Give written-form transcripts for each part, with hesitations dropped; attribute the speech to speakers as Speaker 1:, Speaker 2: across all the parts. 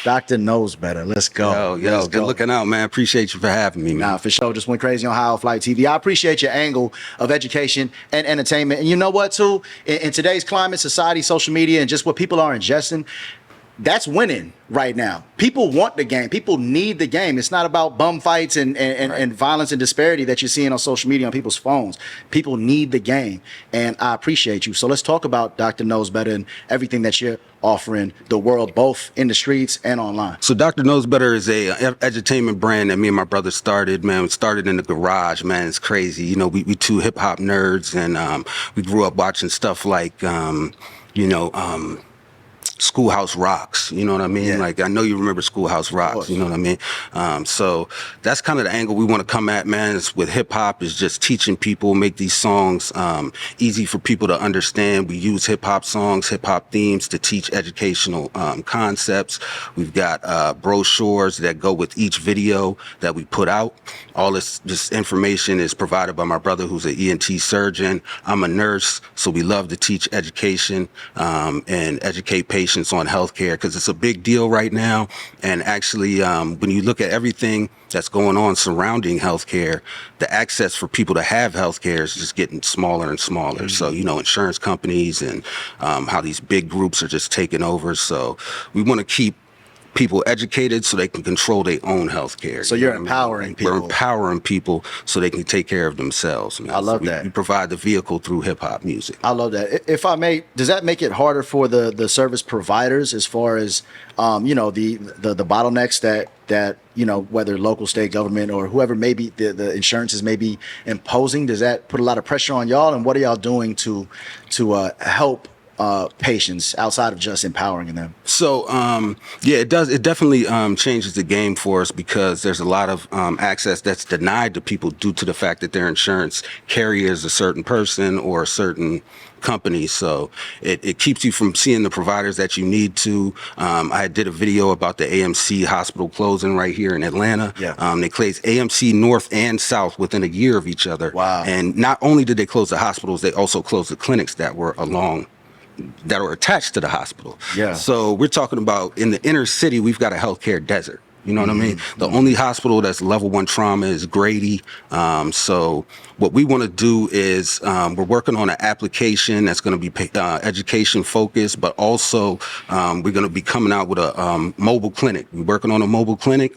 Speaker 1: Dr. Nosebetter. Let's go.
Speaker 2: Yo, good looking out, man. Appreciate you for having me, man.
Speaker 1: Nah, for sure. Just went crazy on High Off Flight TV. I appreciate your angle of education and entertainment. And you know what, too? In today's climate, society, social media, and just what people are ingesting, that's winning right now. People want the game. People need the game. It's not about bum fights and violence and disparity that you're seeing on social media on people's phones. People need the game, and I appreciate you. So let's talk about Dr. Nosebetter and everything that you're offering the world, both in the streets and online.
Speaker 2: So Dr. Nosebetter is a edutainment brand that me and my brother started, man. We started in the garage, man. It's crazy. You know, we two hip hop nerds, and we grew up watching stuff like, Schoolhouse Rocks, you know what I mean?
Speaker 1: Yeah.
Speaker 2: Like, I know you remember Schoolhouse Rocks, you know what I mean? So that's kind of the angle we want to come at, man. It's with hip hop, is just teaching people, make these songs easy for people to understand. We use hip hop songs, hip hop themes to teach educational concepts. We've got brochures that go with each video that we put out. All this information is provided by my brother, who's an ENT surgeon. I'm a nurse, so we love to teach education and educate patients on healthcare, because it's a big deal right now. And actually, when you look at everything that's going on surrounding healthcare, the access for people to have healthcare is just getting smaller and smaller. So, you know, insurance companies and how these big groups are just taking over. So we want to keep people educated so they can control their own health care.
Speaker 1: So you're empowering people.
Speaker 2: We're empowering people so they can take care of themselves, man.
Speaker 1: I love
Speaker 2: so
Speaker 1: that.
Speaker 2: We provide the vehicle through hip hop music.
Speaker 1: I love that. If I may, does that make it harder for the service providers as far as the bottlenecks that whether local, state government, or whoever maybe the insurances may be imposing? Does that put a lot of pressure on y'all? And what are y'all doing to help patients outside of just empowering them?
Speaker 2: So, it does. It definitely changes the game for us, because there's a lot of access that's denied to people due to the fact that their insurance carrier is a certain person or a certain company. So it keeps you from seeing the providers that you need to. I did a video about the AMC hospital closing right here in Atlanta.
Speaker 1: Yeah.
Speaker 2: They closed AMC North and South within a year of each other.
Speaker 1: Wow.
Speaker 2: And not only did they close the hospitals, they also closed the clinics that were attached to the hospital.
Speaker 1: Yeah.
Speaker 2: So we're talking about in the inner city, we've got a healthcare desert. You know what I mean? The only hospital that's level 1 trauma is Grady. So what we want to do is we're working on an application that's going to be education focused, but also we're going to be coming out with a mobile clinic. We're working on a mobile clinic.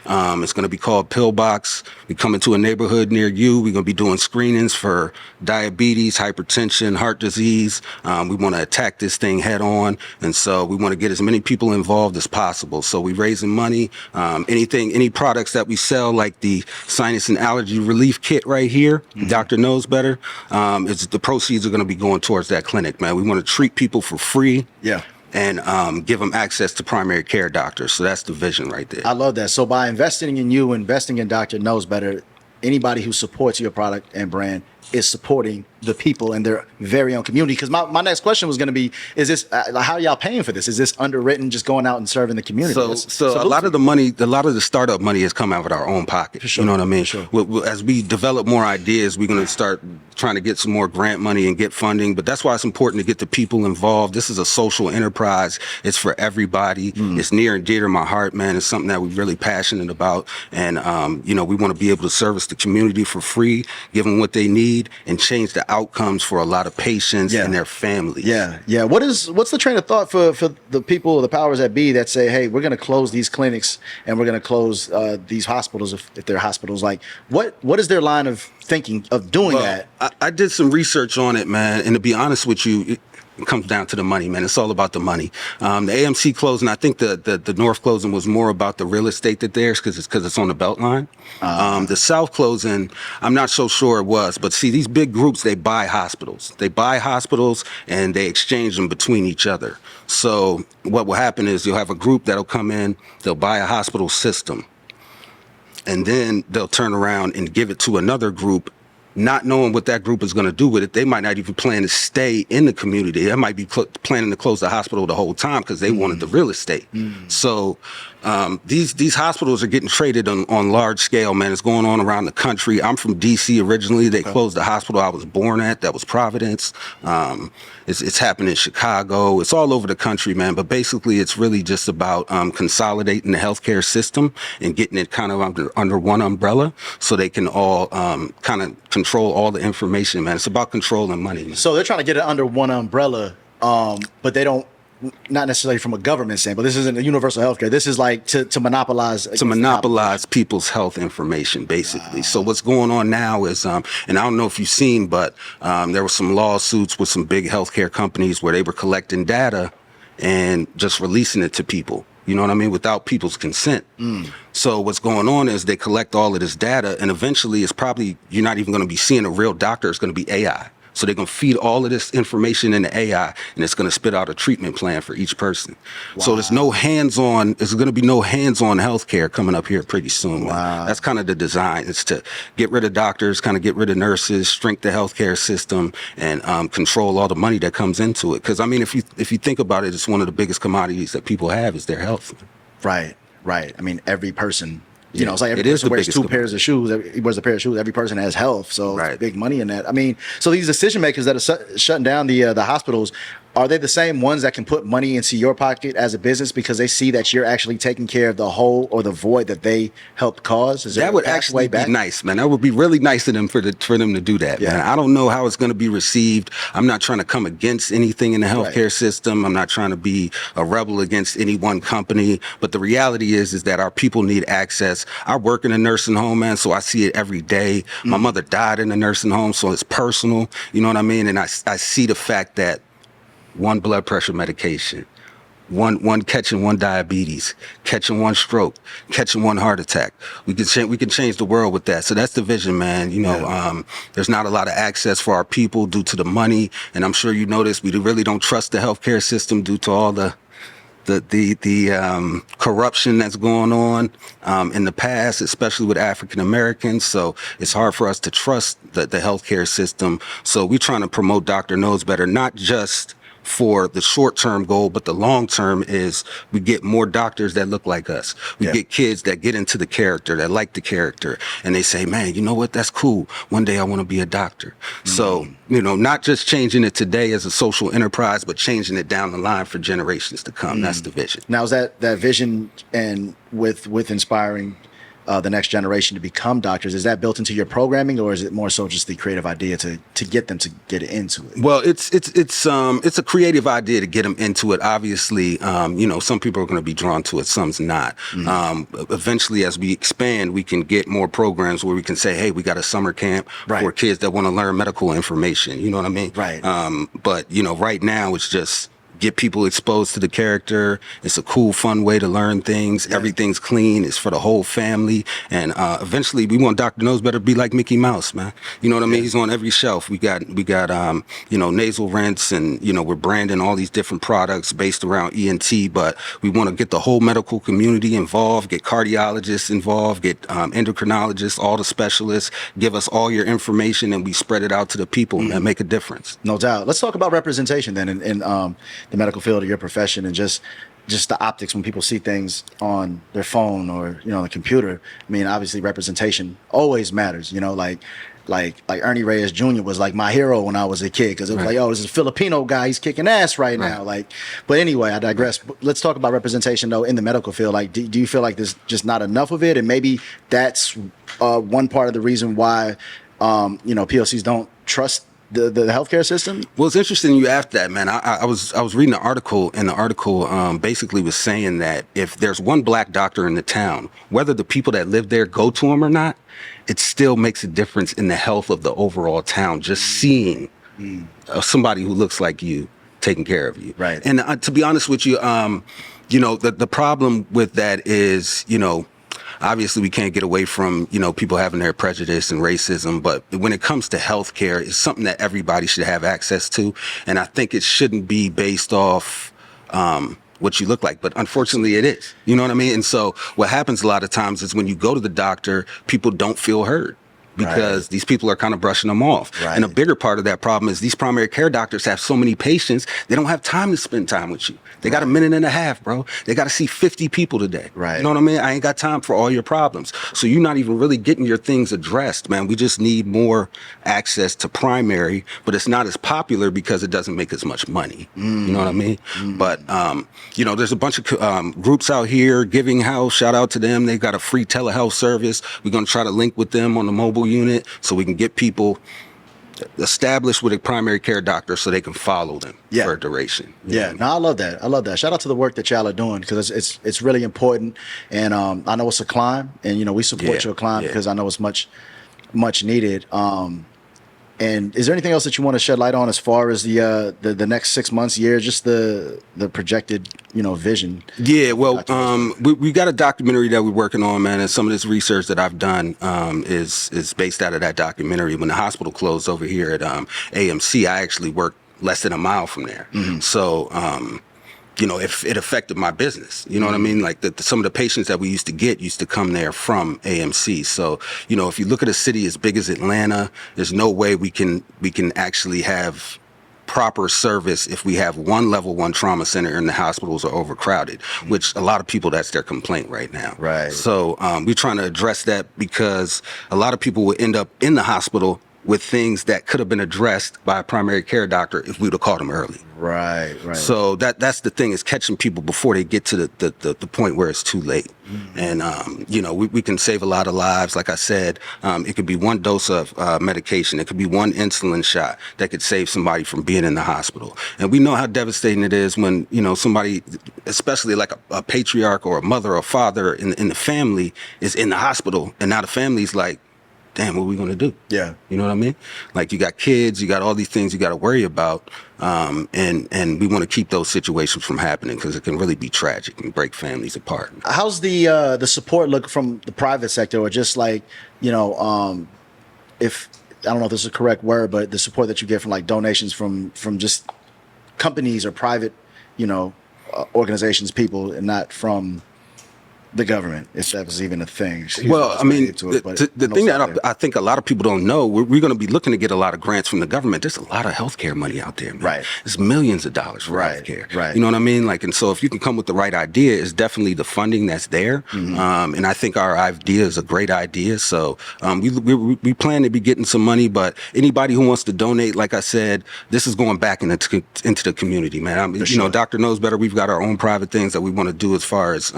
Speaker 2: It's going to be called Pillbox. We're coming to a neighborhood near you. We're going to be doing screenings for diabetes, hypertension, heart disease. We want to attack this thing head on. And so we want to get as many people involved as possible. So we're raising money. Any products that we sell, like the sinus and allergy relief kit right here, Dr. Nosebetter, the proceeds are going to be going towards that clinic, man. We want to treat people for free.
Speaker 1: Yeah.
Speaker 2: And give them access to primary care doctors. So that's the vision right there.
Speaker 1: I love that. So by investing in you, investing in Dr. Nosebetter, anybody who supports your product and brand is supporting the people in their very own community. Because my next question was going to be, is this, how are y'all paying for this? Is this underwritten, just going out and serving the community?
Speaker 2: So a lot of the money, a lot of the startup money has come out of our own pocket.
Speaker 1: For sure.
Speaker 2: You know what I mean?
Speaker 1: Sure.
Speaker 2: As we develop more ideas, we're going to start trying to get some more grant money and get funding. But that's why it's important to get the people involved. This is a social enterprise. It's for everybody. It's near and dear to my heart, man. It's something that we're really passionate about. And, we want to be able to service the community for free, give them what they need, and change the outcomes for a lot of patients and their families.
Speaker 1: Yeah. What's the train of thought for the people, the powers that be, that say, hey, we're going to close these clinics and we're going to close these hospitals if they're hospitals? Like, what is their line of thinking of doing that?
Speaker 2: I did some research on it, man. And to be honest with you, it comes down to the money, man. It's all about the money. The AMC closing, I think the North closing was more about the real estate that there's, because it's on the Beltline. The South closing, I'm not so sure it was. But see, these big groups, they buy hospitals. They buy hospitals and they exchange them between each other. So what will happen is you'll have a group that'll come in, they'll buy a hospital system, and then they'll turn around and give it to another group not knowing what that group is going to do with it. They might not even plan to stay in the community. They might be planning to close the hospital the whole time because they wanted the real estate. So these hospitals are getting traded on large scale, man. It's going on around the country. I'm from D.C. originally. They closed the hospital I was born at. That was Providence. It's happened in Chicago. It's all over the country, man. But basically, it's really just about consolidating the healthcare system and getting it kind of under one umbrella so they can all kind of control all the information, man. It's about controlling money, man.
Speaker 1: So they're trying to get it under one umbrella, but they don't, not necessarily from a government standpoint. This isn't a universal healthcare. This is like to monopolize.
Speaker 2: To monopolize people's health information, basically. Wow. So what's going on now is, and I don't know if you've seen, but there were some lawsuits with some big healthcare companies where they were collecting data and just releasing it to people. You know what I mean? Without people's consent. So what's going on is they collect all of this data, and eventually it's probably, you're not even going to be seeing a real doctor. It's going to be AI. So they're going to feed all of this information into AI, and it's going to spit out a treatment plan for each person. Wow. So there's no hands-on, there's going to be no hands-on healthcare coming up here pretty soon. Wow. That's kind of the design. It's to get rid of doctors, kind of get rid of nurses, shrink the healthcare system, and control all the money that comes into it. Because, I mean, if you think about it, it's one of the biggest commodities that people have is their health.
Speaker 1: Right, right. I mean, every person... You know, it's like every person wears two pairs of shoes. He wears a pair of shoes. Every person has health, so it's big money in that. I mean, so these decision makers that are shutting down the hospitals, are they the same ones that can put money into your pocket as a business because they see that you're actually taking care of the hole or the void that they helped cause?
Speaker 2: That would actually be nice, man. That would be really nice of them for them to do that, man. I don't know how it's going to be received. I'm not trying to come against anything in the healthcare system. I'm not trying to be a rebel against any one company. But the reality is that our people need access. I work in a nursing home, man, so I see it every day. My mother died in a nursing home, so it's personal. You know what I mean? And I see the fact that one blood pressure medication, one catching one diabetes, catching one stroke, catching one heart attack. We can change the world with that. So that's the vision, man. You know, there's not a lot of access for our people due to the money, and I'm sure you noticed we really don't trust the healthcare system due to all the corruption that's going on in the past, especially with African Americans. So it's hard for us to trust the healthcare system. So we're trying to promote Dr. Nosebetter, not just for the short-term goal, but the long-term is we get more doctors that look like us. We get kids that get into the character, that like the character, and they say, man, you know what, that's cool. One day I want to be a doctor. So, you know, not just changing it today as a social enterprise, but changing it down the line for generations to come. That's the vision.
Speaker 1: Now, is that vision and with inspiring the next generation to become doctors, is that built into your programming, or is it more so just the creative idea to get them to get into it?
Speaker 2: Well, it's a creative idea to get them into it. Obviously, you know, some people are going to be drawn to it, some's not. Eventually, as we expand, we can get more programs where we can say, hey, we got a summer camp for kids that want to learn medical information. You know what I mean? Right. But, you know, right now it's just get people exposed to the character. It's a cool, fun way to learn things. Everything's clean. It's for the whole family. And eventually, we want Dr. Nosebetter to be like Mickey Mouse, man. You know what I mean? He's on every shelf. We got you know, nasal rinse, and, you know, we're branding all these different products based around ENT, but we want to get the whole medical community involved, get cardiologists involved, get endocrinologists, all the specialists, give us all your information, and we spread it out to the people and make a difference.
Speaker 1: No doubt. Let's talk about representation then in the medical field of your profession, and just the optics when people see things on their phone or, you know, on the computer. I mean, obviously representation always matters, you know, like Ernie Reyes Jr. was like my hero when I was a kid, because it was like, oh, this is a Filipino guy, he's kicking ass right now. Like, but anyway, I digress. Let's talk about representation though in the medical field. Like, do you feel like there's just not enough of it, and maybe that's one part of the reason why you know, POCs don't trust the healthcare system?
Speaker 2: Well, it's interesting you asked that, man. I was reading an article, and the article basically was saying that if there's one black doctor in the town, whether the people that live there go to him or not, it still makes a difference in the health of the overall town. Just seeing somebody who looks like you taking care of you. Right. And to be honest with you, you know, the problem with that is, you know, obviously we can't get away from, you know, people having their prejudice and racism, but when it comes to healthcare, it's something that everybody should have access to. And I think it shouldn't be based off what you look like, but unfortunately it is. You know what I mean? And so what happens a lot of times is when you go to the doctor, people don't feel heard. because these people are kind of brushing them off. And a bigger part of that problem is these primary care doctors have so many patients, they don't have time to spend time with you. They got a minute and a half, bro. They got to see 50 people today. You know what I mean? I ain't got time for all your problems. So you're not even really getting your things addressed, man. We just need more access to primary, but it's not as popular because it doesn't make as much money. You know what I mean? But, you know, there's a bunch of groups out here, Giving House, shout out to them. They've got a free telehealth service. We're going to try to link with them on the mobile unit so we can get people established with a primary care doctor so they can follow them for a duration.
Speaker 1: No, I love that. I love that. Shout out to the work that y'all are doing, because it's really important. And I know it's a climb, and you know, we support your climb because I know it's much needed. And is there anything else that you want to shed light on as far as the next 6 months, year, just the projected, you know, vision? Yeah,
Speaker 2: well, we got a documentary that we're working on, man, and some of this research that I've done is based out of that documentary. When the hospital closed over here at AMC, I actually worked less than a mile from there. So, you know, if it affected my business, you know what I mean? Like some of the patients that we used to come there from AMC. So, you know, if you look at a city as big as Atlanta, there's no way we can actually have proper service if we have one level 1 trauma center and the hospitals are overcrowded, which a lot of people, that's their complaint right now. So we're trying to address that, because a lot of people will end up in the hospital with things that could have been addressed by a primary care doctor if we would have caught them early. So that's the thing, is catching people before they get to the point where it's too late. And, you know, we can save a lot of lives. Like I said, it could be one dose of medication. It could be one insulin shot that could save somebody from being in the hospital. And we know how devastating it is when, you know, somebody, especially like a patriarch or a mother or father in the family, is in the hospital, and now the family's like, damn, what are we going to do? You know what I mean? Like, you got kids, you got all these things you got to worry about. And we want to keep those situations from happening, because it can really be tragic and break families apart.
Speaker 1: How's the support look from the private sector, or just like, you know, if, I don't know if this is a correct word, but the support that you get from like donations from just companies or private, you know, organizations, people, and not from the government, if that was even a thing?
Speaker 2: Well, I mean, the thing that I think a lot of people don't know, we're going to be looking to get a lot of grants from the government. There's a lot of healthcare money out there, man. There's millions of dollars for healthcare. You know what I mean? Like, and so if you can come with the right idea, it's definitely the funding that's there. And I think our idea is a great idea. So we plan to be getting some money, but anybody who wants to donate, like I said, this is going back into the community, man. You know, Dr. Nosebetter, we've got our own private things that we want to do as far as,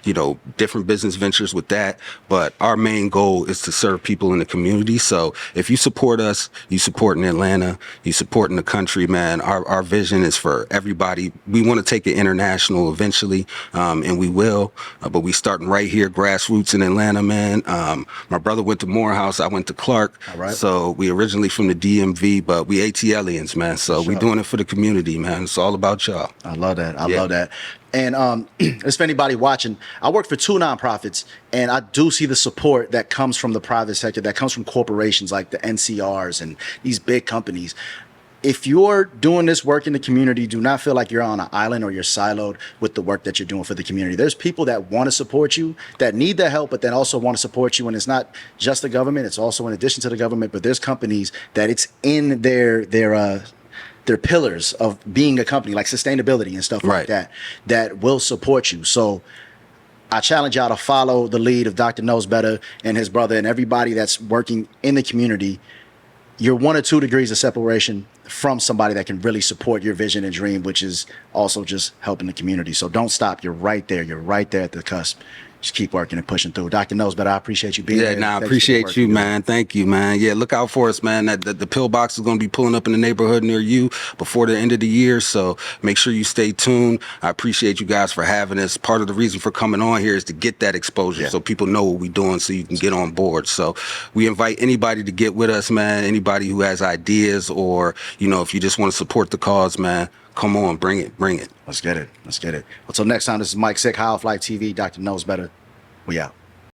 Speaker 2: you know, different business ventures with that, but our main goal is to serve people in the community. So if you support us, you support in Atlanta, you support in the country, man. Our vision is for everybody. We want to take it international eventually, and we will, but we starting right here, grassroots in Atlanta, man. My brother went to Morehouse, I went to Clark. So we originally from the DMV, but we ATLians, man. So we doing it for the community, man. It's all about y'all.
Speaker 1: I love that. I love that. And if anybody watching, I work for 2 nonprofits, and I do see the support that comes from the private sector, that comes from corporations like the NCRs and these big companies. If you're doing this work in the community, do not feel like you're on an island or you're siloed with the work that you're doing for the community. There's people that want to support you, that need the help, but then also want to support you. And it's not just the government, it's also in addition to the government, but there's companies that it's in their pillars of being a company, like sustainability and stuff like that will support you. So I challenge y'all to follow the lead of Dr. Nosebetter and his brother and everybody that's working in the community. You're 1 or 2 degrees of separation from somebody that can really support your vision and dream, which is also just helping the community. So don't stop. You're right there. You're right there at the cusp. Just keep working and pushing through. Dr. Nosebetter, I appreciate you being here.
Speaker 2: I appreciate you, man. Thank you, man. Yeah, look out for us, man. The pillbox is going to be pulling up in the neighborhood near you before the end of the year, so make sure you stay tuned. I appreciate you guys for having us. Part of the reason for coming on here is to get that exposure so people know what we're doing, so you can get on board. So we invite anybody to get with us, man. Anybody who has ideas, or, you know, if you just want to support the cause, man, come on, bring it. Let's get it. Well, till next time, this is Mike Sick, High Off Life TV, Dr. Nosebetter. We out.